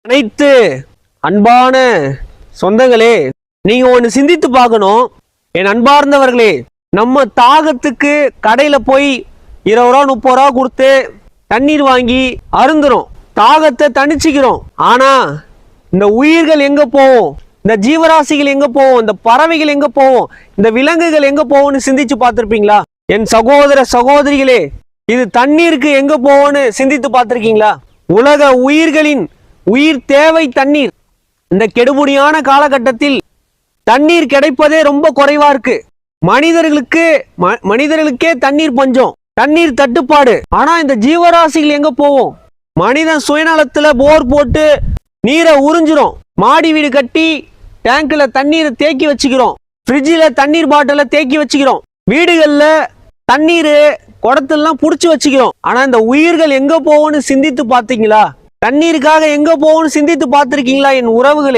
அனைத்து அன்பான சொந்தங்களே, நீங்க ஒன்று சிந்தித்து பார்க்கணும். என் அன்பார்ந்தவர்களே, நம்ம தாகத்துக்கு கடையில போய் 20 ரூபா 30 ரூபா கொடுத்து தண்ணீர் வாங்கி அருந்துறோம், தாகத்தை தணிச்சுக்கிறோம். ஆனா இந்த உயிர்கள் எங்க போவோம், இந்த ஜீவராசிகள் எங்க போவோம், இந்த பறவைகள் எங்க போவோம், இந்த விலங்குகள் எங்க போவோம்னு சிந்திச்சு பார்த்திருப்பீங்களா? என் சகோதர சகோதரிகளே, இது தண்ணீருக்கு எங்க போவோம்னு சிந்தித்து பார்த்திருக்கீங்களா? உலக உயிர்களின் உயிர் தேவை தண்ணீர். இந்த கெடுபுடியான காலகட்டத்தில் தண்ணீர் கிடைப்பதே ரொம்ப குறைவா இருக்கு. மனிதர்களுக்கே தண்ணீர் பஞ்சம், தண்ணீர் தட்டுப்பாடு. ஆனா இந்த ஜீவராசிகள் எங்க போவோம்? மனிதன் சுயநலத்துல போர் போட்டு நீரை உறிஞ்சிரும், மாடி வீடு கட்டி டேங்க்ல தண்ணீரை தேக்கி வச்சுக்கிறோம், ஃப்ரிட்ஜில் தண்ணீர் பாட்டில தேக்கி வச்சுக்கிறோம், வீடுகள்ல தண்ணீர் குடத்தெல்லாம் புடிச்சு வச்சுக்கிறோம். ஆனா இந்த உயிர்கள் எங்க போவோம்னு சிந்தித்து பார்த்தீங்களா? தண்ணீருக்காக எங்க போவோம்னு சிந்தித்து பார்த்திருக்கீங்களா? என் உறவுகளே,